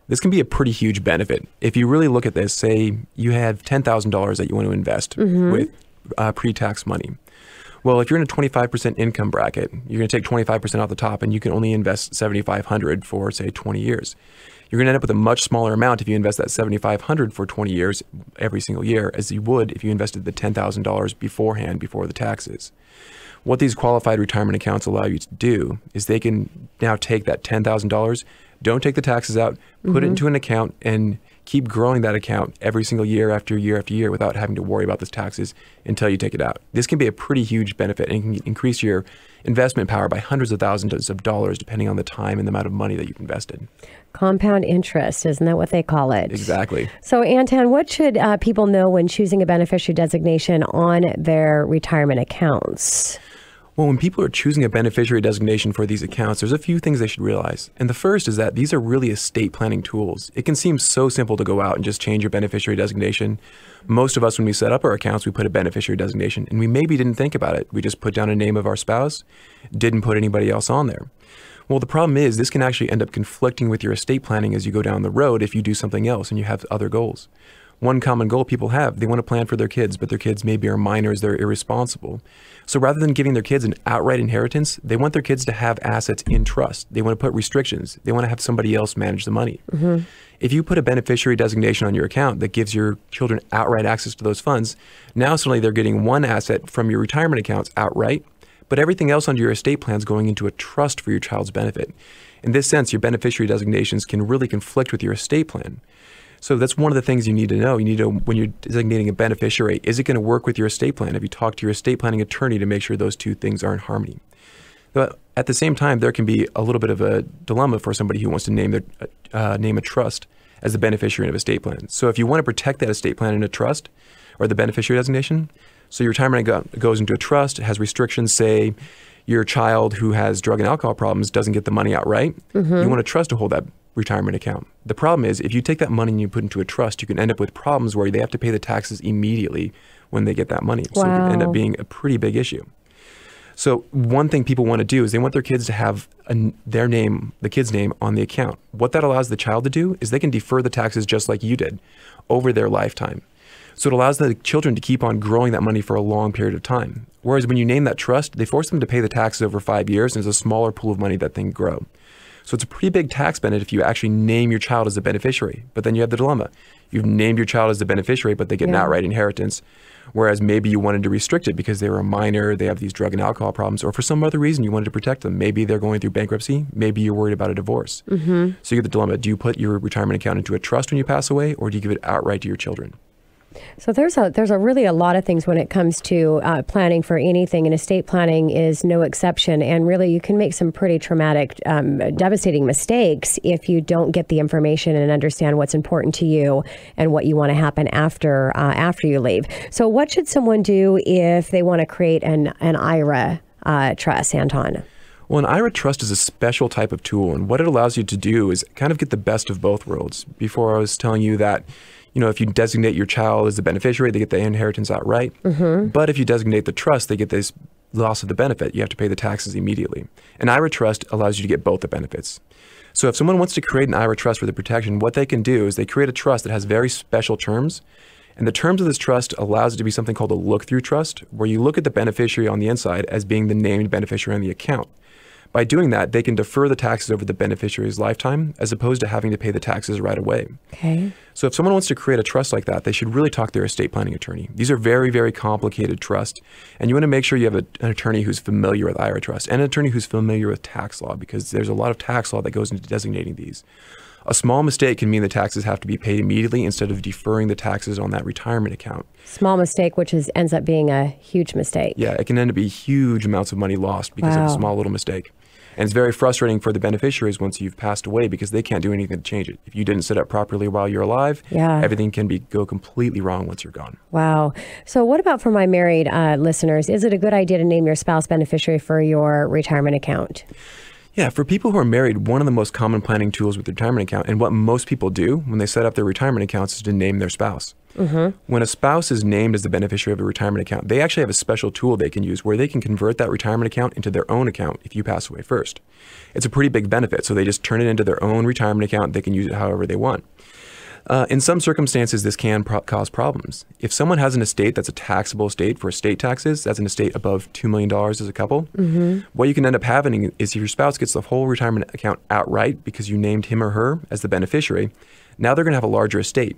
This can be a pretty huge benefit. If you really look at this, say you have $10,000 that you want to invest with pre-tax money. Well, if you're in a 25% income bracket, you're going to take 25% off the top and you can only invest $7,500 for, say, 20 years. You're going to end up with a much smaller amount if you invest that $7,500 for 20 years every single year as you would if you invested the $10,000 beforehand before the taxes. What these qualified retirement accounts allow you to do is they can now take that $10,000, don't take the taxes out, put it into an account and keep growing that account every single year after year after year without having to worry about those taxes until you take it out. This can be a pretty huge benefit and can increase your investment power by hundreds of thousands of dollars depending on the time and the amount of money that you've invested. Compound interest, isn't that what they call it? Exactly. So, Anton, what should people know when choosing a beneficiary designation on their retirement accounts? Well, when people are choosing a beneficiary designation for these accounts, there's a few things they should realize. And the first is that these are really estate planning tools. It can seem so simple to go out and just change your beneficiary designation. Most of us, when we set up our accounts, we put a beneficiary designation, and we maybe didn't think about it. We just put down a name of our spouse, didn't put anybody else on there. Well, the problem is this can actually end up conflicting with your estate planning as you go down the road if you do something else and you have other goals. One common goal people have, they want to plan for their kids, but their kids maybe are minors, they're irresponsible. So rather than giving their kids an outright inheritance, they want their kids to have assets in trust. They want to put restrictions. They want to have somebody else manage the money. If you put a beneficiary designation on your account that gives your children outright access to those funds, now suddenly they're getting one asset from your retirement accounts outright, but everything else under your estate plan is going into a trust for your child's benefit. In this sense, your beneficiary designations can really conflict with your estate plan. So that's one of the things you need to know. You need to, when you're designating a beneficiary, is it going to work with your estate plan? Have you talked to your estate planning attorney to make sure those two things are in harmony? But at the same time, there can be a little bit of a dilemma for somebody who wants to name a trust as the beneficiary of an estate plan. So if you want to protect that estate plan in a trust or the beneficiary designation, so your retirement goes into a trust, it has restrictions, say your child who has drug and alcohol problems doesn't get the money outright, you want a trust to hold that retirement account. The problem is if you take that money and you put into a trust, you can end up with problems where they have to pay the taxes immediately when they get that money. So it can end up being a pretty big issue. So one thing people want to do is they want their kids to have their name, the kid's name on the account. What that allows the child to do is they can defer the taxes just like you did over their lifetime. So it allows the children to keep on growing that money for a long period of time. Whereas when you name that trust, they force them to pay the taxes over 5 years and there's a smaller pool of money that they can grow. So it's a pretty big tax benefit if you actually name your child as a beneficiary. But then you have the dilemma. You've named your child as the beneficiary, but they get an outright inheritance. Whereas maybe you wanted to restrict it because they were a minor, they have these drug and alcohol problems, or for some other reason you wanted to protect them. Maybe they're going through bankruptcy. Maybe you're worried about a divorce. So you get the dilemma. Do you put your retirement account into a trust when you pass away, or do you give it outright to your children? So there's a lot of things when it comes to planning for anything, and estate planning is no exception. And really, you can make some pretty traumatic, devastating mistakes if you don't get the information and understand what's important to you and what you want to happen after you leave. So what should someone do if they want to create an IRA trust, Anton? Well, an IRA trust is a special type of tool, and what it allows you to do is kind of get the best of both worlds. Before I was telling you that, if you designate your child as the beneficiary, they get the inheritance outright. But if you designate the trust, they get this loss of the benefit. You have to pay the taxes immediately. An IRA trust allows you to get both the benefits. So if someone wants to create an IRA trust for the protection, what they can do is they create a trust that has very special terms. And the terms of this trust allows it to be something called a look-through trust, where you look at the beneficiary on the inside as being the named beneficiary on the account. By doing that, they can defer the taxes over the beneficiary's lifetime as opposed to having to pay the taxes right away. Okay. So if someone wants to create a trust like that, they should really talk to their estate planning attorney. These are very, very complicated trusts, and you want to make sure you have an attorney who's familiar with IRA trust and an attorney who's familiar with tax law, because there's a lot of tax law that goes into designating these. A small mistake can mean the taxes have to be paid immediately instead of deferring the taxes on that retirement account. Small mistake, which ends up being a huge mistake. Yeah, it can end up being huge amounts of money lost because of a small little mistake. And it's very frustrating for the beneficiaries once you've passed away because they can't do anything to change it. If you didn't set up properly while you're alive, everything can go completely wrong once you're gone. Wow. So what about for my married listeners? Is it a good idea to name your spouse beneficiary for your retirement account? Yeah, for people who are married, one of the most common planning tools with the retirement account, and what most people do when they set up their retirement accounts, is to name their spouse. When a spouse is named as the beneficiary of a retirement account, they actually have a special tool they can use where they can convert that retirement account into their own account if you pass away first. It's a pretty big benefit, so they just turn it into their own retirement account. They can use it however they want. In some circumstances, this can cause problems. If someone has an estate that's a taxable estate for estate taxes, that's an estate above $2 million as a couple, what you can end up having is if your spouse gets the whole retirement account outright because you named him or her as the beneficiary, now they're going to have a larger estate.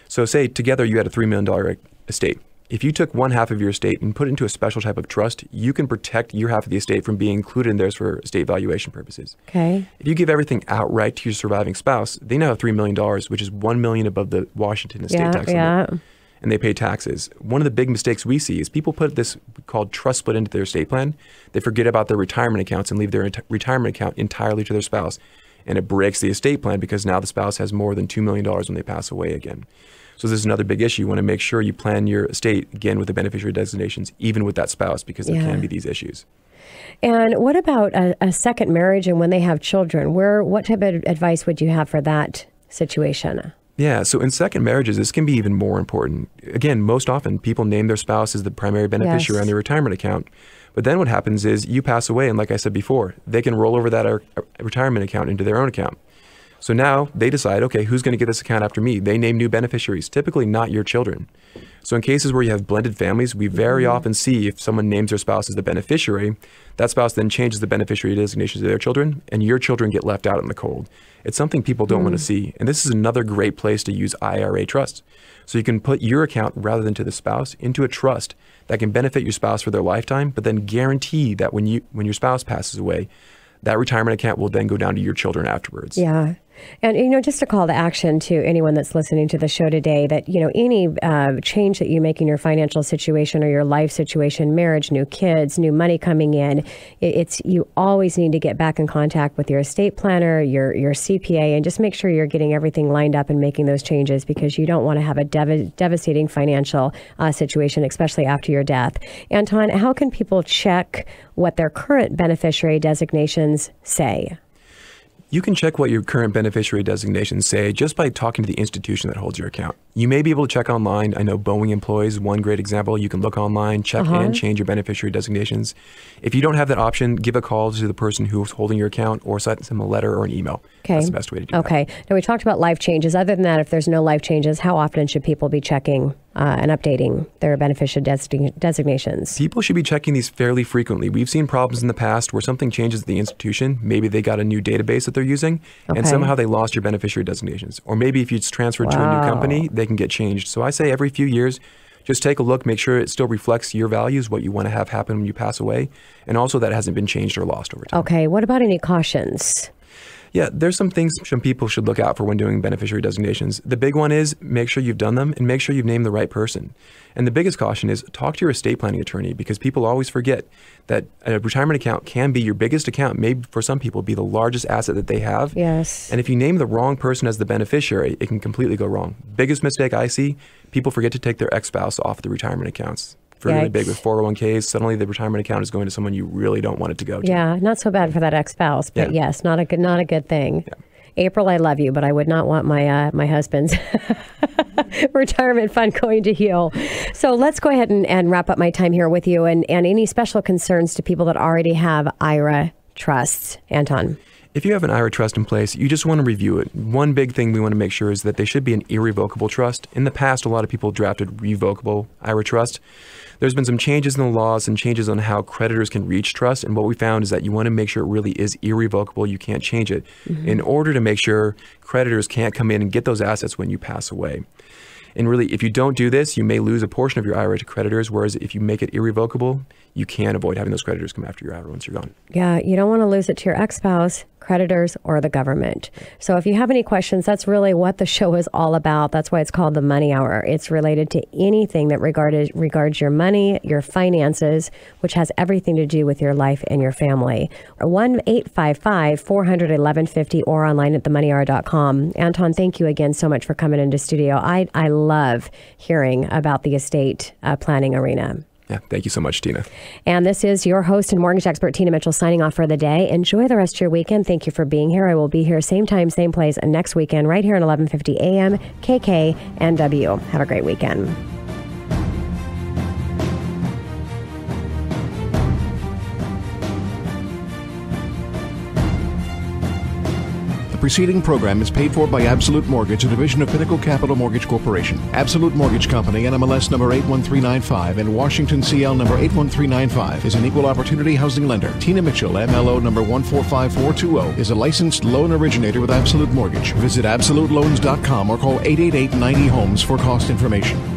So say together you had a $3 million estate. If you took one half of your estate and put it into a special type of trust, you can protect your half of the estate from being included in theirs for estate valuation purposes. Okay. If you give everything outright to your surviving spouse, they now have $3 million, which is $1 million above the Washington estate tax limit. And they pay taxes. One of the big mistakes we see is people put this called trust split into their estate plan. They forget about their retirement accounts and leave their retirement account entirely to their spouse. And it breaks the estate plan because now the spouse has more than $2 million when they pass away again. So this is another big issue. You want to make sure you plan your estate, again, with the beneficiary designations, even with that spouse, because there can be these issues. And what about a second marriage and when they have children? What type of advice would you have for that situation? Yeah, so in second marriages, this can be even more important. Again, most often people name their spouse as the primary beneficiary on their retirement account. But then what happens is you pass away, and like I said before, they can roll over that retirement account into their own account. So now they decide, okay, who's going to get this account after me? They name new beneficiaries, typically not your children. So in cases where you have blended families, we very often see if someone names their spouse as the beneficiary, that spouse then changes the beneficiary designation to their children, and your children get left out in the cold. It's something people don't want to see. And this is another great place to use IRA trusts. So you can put your account, rather than to the spouse, into a trust that can benefit your spouse for their lifetime, but then guarantee that when your spouse passes away, that retirement account will then go down to your children afterwards. Yeah. And, just a call to action to anyone that's listening to the show today that, any change that you make in your financial situation or your life situation, marriage, new kids, new money coming in, you always need to get back in contact with your estate planner, your CPA, and just make sure you're getting everything lined up and making those changes, because you don't want to have a devastating financial situation, especially after your death. Anton, how can people check what their current beneficiary designations say? You can check what your current beneficiary designations say just by talking to the institution that holds your account. You may be able to check online. I know Boeing employs one great example. You can look online, check and change your beneficiary designations. If you don't have that option, give a call to the person who's holding your account or send them a letter or an email. Okay. That's the best way to do that. Okay. Now, we talked about life changes. Other than that, if there's no life changes, how often should people be checking and updating their beneficiary designations? People should be checking these fairly frequently. We've seen problems in the past where something changes at the institution. Maybe they got a new database that they're using, and somehow they lost your beneficiary designations. Or maybe if it's transferred to a new company, they can get changed. So I say every few years, just take a look, make sure it still reflects your values, what you want to have happen when you pass away, and also that it hasn't been changed or lost over time. Okay. What about any cautions? Yeah, there's some things some people should look out for when doing beneficiary designations. The big one is make sure you've done them and make sure you've named the right person. And the biggest caution is talk to your estate planning attorney, because people always forget that a retirement account can be your biggest account, maybe for some people be the largest asset that they have. Yes. And if you name the wrong person as the beneficiary, it can completely go wrong. Biggest mistake I see, people forget to take their ex-spouse off the retirement accounts. really big with 401ks. Suddenly the retirement account is going to someone you really don't want it to go to. Yeah, not so bad for that ex-spouse, but yes, not a good thing. Yeah. April, I love you, but I would not want my husband's retirement fund going to you. So let's go ahead and wrap up my time here with you and any special concerns to people that already have IRA trusts. Anton. If you have an IRA trust in place, you just want to review it. One big thing we want to make sure is that they should be an irrevocable trust. In the past, a lot of people drafted revocable IRA trust. There's been some changes in the laws and changes on how creditors can reach trust. And what we found is that you want to make sure it really is irrevocable. You can't change it in order to make sure creditors can't come in and get those assets when you pass away. And really, if you don't do this, you may lose a portion of your IRA to creditors, whereas if you make it irrevocable, you can avoid having those creditors come after your IRA once you're gone. Yeah, you don't want to lose it to your ex-spouse, creditors, or the government. So if you have any questions, that's really what the show is all about. That's why it's called the Money Hour. It's related to anything that regards your money, your finances, which has everything to do with your life and your family. 1-855-400-1150 or online at themoneyhour.com. Anton, thank you again so much for coming into studio. I love hearing about the estate planning arena. Yeah, thank you so much, Tina. And this is your host and mortgage expert, Tina Mitchell, signing off for the day. Enjoy the rest of your weekend. Thank you for being here. I will be here same time, same place next weekend, right here at 1150 AM, KKNW. Have a great weekend. The preceding program is paid for by Absolute Mortgage, a division of Pinnacle Capital Mortgage Corporation. Absolute Mortgage Company, NMLS number 81395 and Washington CL number 81395 is an equal opportunity housing lender. Tina Mitchell, MLO number 145420, is a licensed loan originator with Absolute Mortgage. Visit absoluteloans.com or call 888-90-HOMES for cost information.